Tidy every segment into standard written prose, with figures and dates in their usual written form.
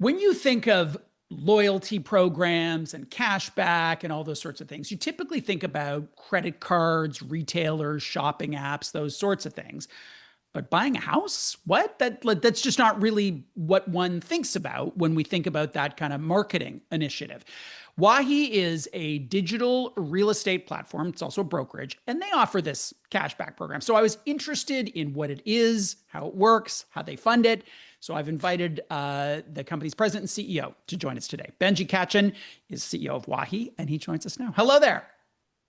When you think of loyalty programs and cashback and all those sorts of things, you typically think about credit cards, retailers, shopping apps, those sorts of things. But buying a house? What? That's just not really what one thinks about when we think about that kind of marketing initiative. Wahi is a digital real estate platform. It's also a brokerage, and they offer this cashback program. So I was interested in what it is, how it works, how they fund it. So I've invited the company's president and CEO to join us today. Benjy Katchen is CEO of Wahi, and he joins us now. Hello there.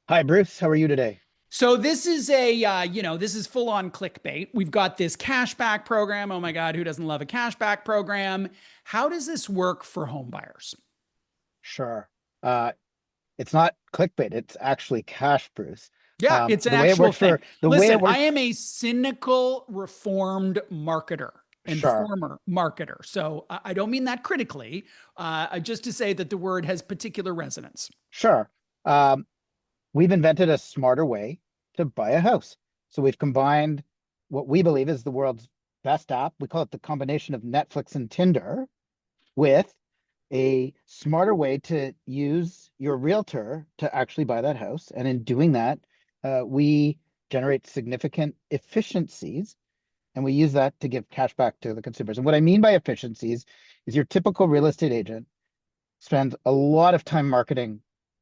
Hi, Bruce. How are you today? So this is this is full on clickbait. We've got this cashback program. Oh my God, who doesn't love a cashback program? How does this work for home buyers? Sure. Uh, it's not clickbait. It's actually cash, Bruce. Yeah, it's an The way it actual works thing. for the way it Listen, I works. am a cynical, reformed marketer and Sure, former marketer. So I don't mean that critically, just to say that the word has particular resonance. sure. Um, we've invented a smarter way to buy a house. So we've combined what we believe is the world's best app. We call it the combination of Netflix and Tinder with a smarter way to use your realtor to actually buy that house. And in doing that, we generate significant efficiencies and we use that to give cash back to the consumers. And what I mean by efficiencies is your typical real estate agent spends a lot of time marketing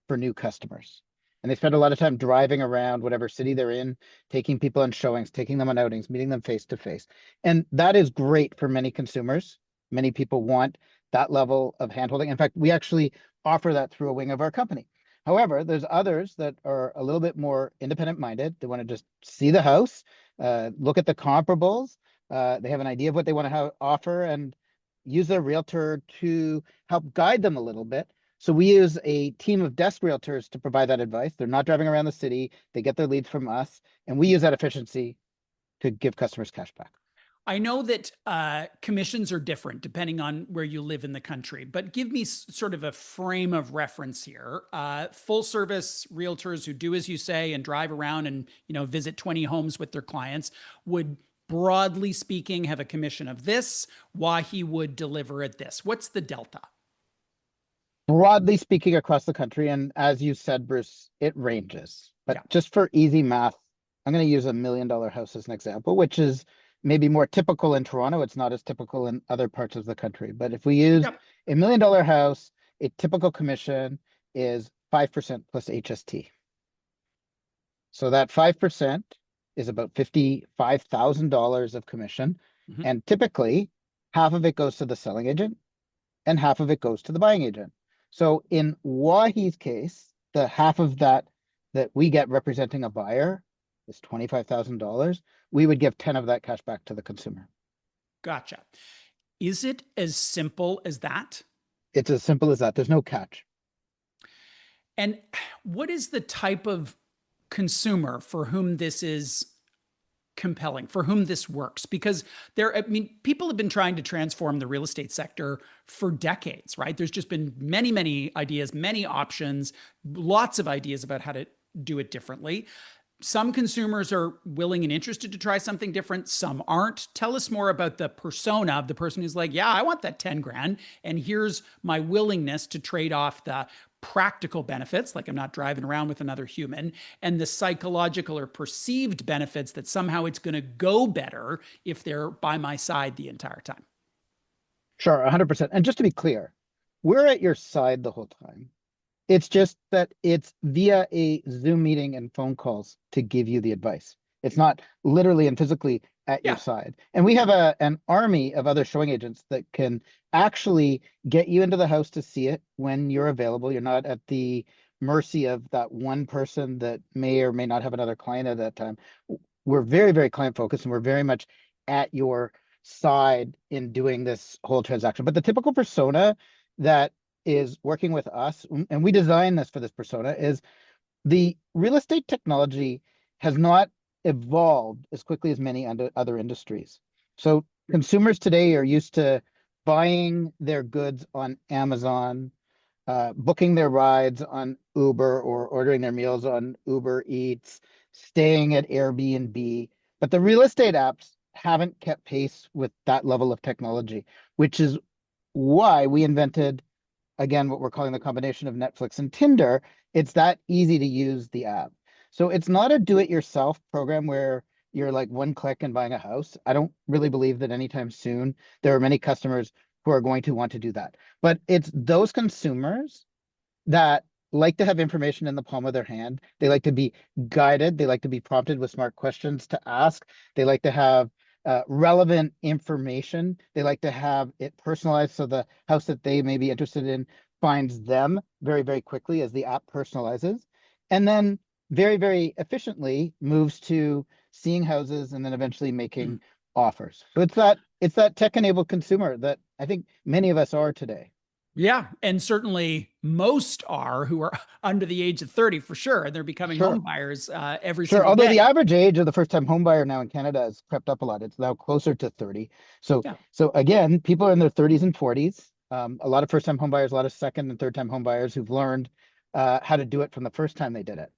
for new customers. And they spend a lot of time driving around whatever city they're in, taking people on showings, taking them on outings, meeting them face to face. And that is great for many consumers. Many people want that level of handholding. In fact, we actually offer that through a wing of our company. However, there's others that are a little bit more independent minded. They want to just see the house, look at the comparables. They have an idea of what they want to offer and use their realtor to help guide them a little bit. So we use a team of desk realtors to provide that advice. They're not driving around the city. They get their leads from us, and we use that efficiency to give customers cash back. I know that commissions are different depending on where you live in the country, but give me sort of a frame of reference here. Full service realtors who do as you say and drive around and visit 20 homes with their clients would, broadly speaking, have a commission of this. Wahi would deliver at this. What's the delta? Broadly speaking, across the country, and as you said, Bruce, it ranges. But Yeah. just for easy math, I'm going to use $1 million house as an example, which is maybe more typical in Toronto. It's not as typical in other parts of the country. But if we used Yep. $1 million house, a typical commission is 5% plus HST. So that 5% is about $55,000 of commission. Mhm. And typically, half of it goes to the selling agent and half of it goes to the buying agent. So in Wahi's case, the half of that we get representing a buyer is $25,000. We would give 10 of that cash back to the consumer. Gotcha. Is it as simple as that? It's as simple as that. There's no catch. And what is the type of consumer for whom this is compelling, for whom this works? Because people have been trying to transform the real estate sector for decades, right? There's just been many, many ideas, many options, lots of ideas about how to do it differently. Some consumers are willing and interested to try something different. Some aren't. Tell us more about the persona of the person who's like, yeah, I want that 10 grand. And here's my willingness to trade off the practical benefits, like I'm not driving around with another human, and the psychological or perceived benefits that somehow it's going to go better if they're by my side the entire time. Sure, 100%. And just to be clear, we're at your side the whole time. It's just that it's via a Zoom meeting and phone calls to give you the advice. It's not literally and physically at your Yeah. side. And we Yeah. have an army of other showing agents that can actually get you into the house to see it when you're available. You're not at the mercy of that one person that may or may not have another client at that time. We're very, very client focused and we're very much at your side in doing this whole transaction. But the typical persona that is working with us, and we designed this for this persona, is the real estate technology has not evolved as quickly as many other industries. So consumers today are used to buying their goods on Amazon, booking their rides on Uber or ordering their meals on Uber Eats, staying at Airbnb. But the real estate apps haven't kept pace with that level of technology, which is why we invented, again, what we're calling the combination of Netflix and Tinder. It's that easy to use the app. So it's not a do-it-yourself program where you're like one click and buying a house. I don't really believe that anytime soon there are many customers who are going to want to do that. But it's those consumers that like to have information in the palm of their hand. They like to be guided. They like to be prompted with smart questions to ask. They like to have relevant information. They like to have it personalized so the house that they may be interested in finds them very, very quickly as the app personalizes. And then very, very efficiently moves to seeing houses and then eventually making offers. So it's that tech-enabled consumer that I think many of us are today. Yeah, and certainly most are who are under the age of 30 for sure, and they're becoming home Sure. buyers every Sure. single Although the day. average age of the first time home buyer now in Canada has crept up a lot. It's now closer to 30. So Yeah. so again, people are in their 30s and 40s. A lot of first time home buyers, a lot of second and third time home buyers who've learned how to do it from the first time they did it.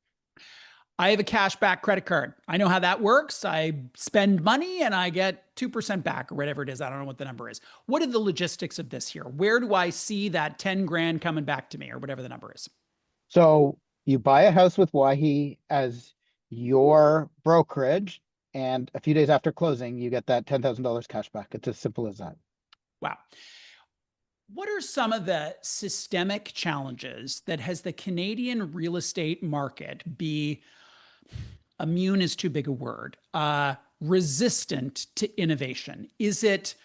I have a cashback credit card. I know how that works. I spend money and I get 2% back or whatever it is. I don't know what the number is. What are the logistics of this here? Where do I see that 10 grand coming back to me or whatever the number is? So you buy a house with Wahi as your brokerage, and a few days after closing, you get that $10,000 cash back. It's as simple as that. Wow. What are some of the systemic challenges that has the Canadian real estate market be immune is too big a word, resistant to innovation? Is it,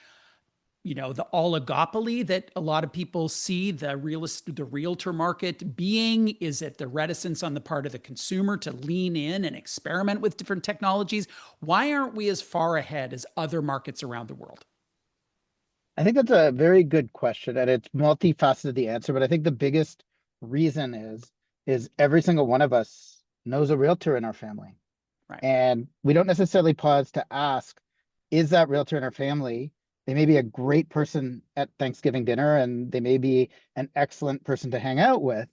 the oligopoly that a lot of people see the realtor market being? Is it the reticence on the part of the consumer to lean in and experiment with different technologies? Why aren't we as far ahead as other markets around the world? I think that's a very good question, and it's multifaceted the answer, but I think the biggest reason is every single one of us knows a realtor in our family. Right. And we don't necessarily pause to ask, is that realtor in our family? They may be a great person at Thanksgiving dinner and they may be an excellent person to hang out with,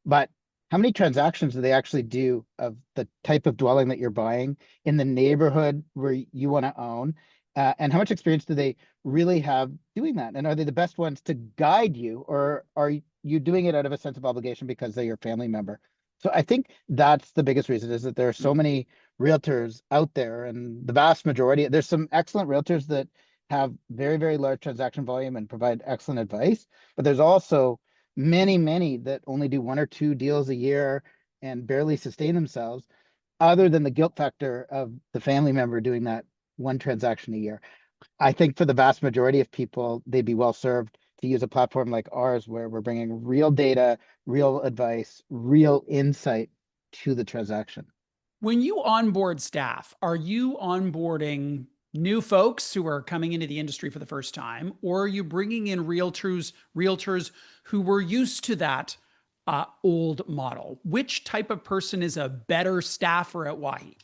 but how many transactions do they actually do of the type of dwelling that you're buying in the neighborhood where you want to own? And how much experience do they really have doing that? And are they the best ones to guide you, or are you doing it out of a sense of obligation because they're your family member? So I think that's the biggest reason, is that there are so many realtors out there, and the vast majority, there's some excellent realtors that have very, very large transaction volume and provide excellent advice, but there's also many, many that only do one or two deals a year and barely sustain themselves, other than the guilt factor of the family member doing that one transaction a year. I think for the vast majority of people, they'd be well served to use a platform like ours, where we're bringing real data, real advice, real insight to the transaction. When you onboard staff, are you onboarding new folks who are coming into the industry for the first time, or are you bringing in realtors who were used to that old model? Which type of person is a better staffer at Wahi?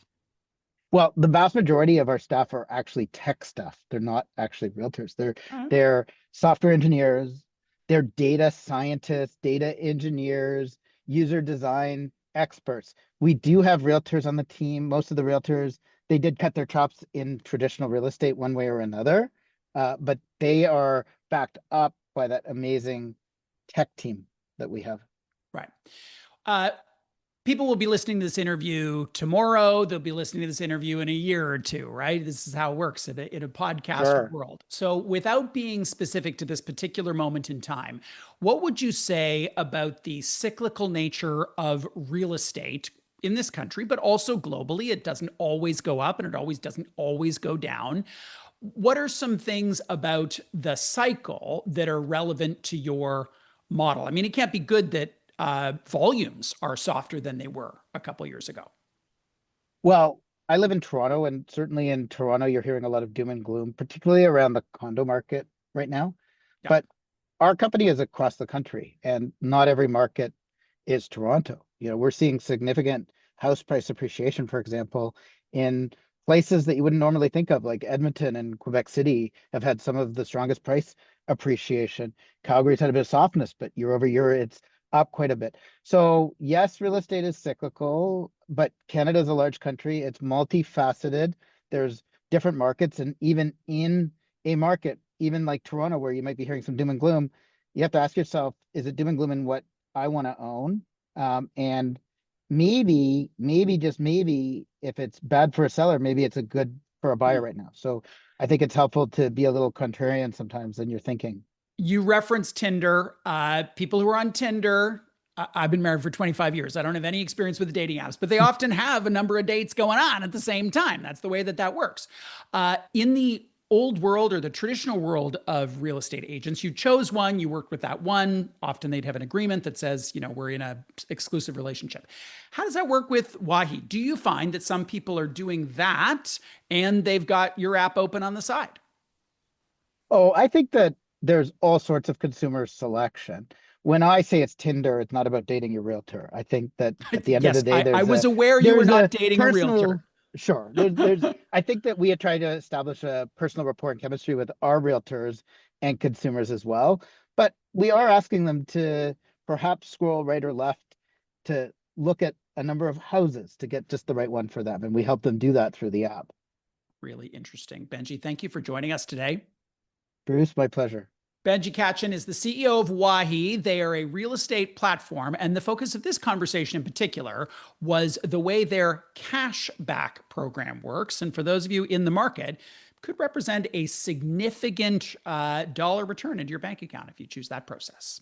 Well, the vast majority of our staff are actually tech staff. They're not actually realtors. They're All right. they're software engineers, they're data scientists, data engineers, user design experts. We do have realtors on the team. Most of the realtors, they did cut their chops in traditional real estate one way or another, but they are backed up by that amazing tech team that we have. Right. Uh, People will be listening to this interview tomorrow. They'll be listening to this interview in a year or two, right? This is how it works in a podcast Sure. world. So, without being specific to this particular moment in time, what would you say about the cyclical nature of real estate in this country, but also globally? It doesn't always go up and it always doesn't always go down. What are some things about the cycle that are relevant to your model? I mean, it can't be good that volumes are softer than they were a couple years ago. Well, I live in Toronto, and certainly in Toronto, you're hearing a lot of doom and gloom, particularly around the condo market right now. Yeah. But our company is across the country, and not every market is Toronto. We're seeing significant house price appreciation, for example, in places that you wouldn't normally think of, like Edmonton and Quebec City have had some of the strongest price appreciation. Calgary's had a bit of softness, but year over year, it's up quite a bit. So yes, real estate is cyclical, but Canada is a large country. It's multifaceted. There's different markets, and even in a market, even like Toronto, where you might be hearing some doom and gloom, you have to ask yourself, is it doom and gloom in what I want to own? And maybe just maybe, if it's bad for a seller, maybe it's a good for a buyer right now. So I think it's helpful to be a little contrarian sometimes in your thinking. You referenced Tinder. People who are on Tinder, I've been married for 25 years. I don't have any experience with the dating apps, but they often have a number of dates going on at the same time. That's the way that that works. In the old world or the traditional world of real estate agents, you chose one, you worked with that one. Often they'd have an agreement that says, we're in a exclusive relationship. How does that work with Wahi? Do you find that some people are doing that and they've got your app open on the side? Oh, I think that there's all sorts of consumer selection. When I say it's Tinder, it's not about dating your realtor. I think that at the end of the Yes, day, I was aware you were there's not a dating a personal, realtor. sure, I think that we had tried to establish a personal rapport and chemistry with our realtors and consumers as well. But we are asking them to perhaps scroll right or left to look at a number of houses to get just the right one for them. And we help them do that through the app. Really interesting. Benjy, thank you for joining us today. Bruce, my pleasure. Benjy Katchen is the CEO of Wahi. They are a real estate platform. And the focus of this conversation in particular was the way their cashback program works. And for those of you in the market, could represent a significant dollar return into your bank account if you choose that process.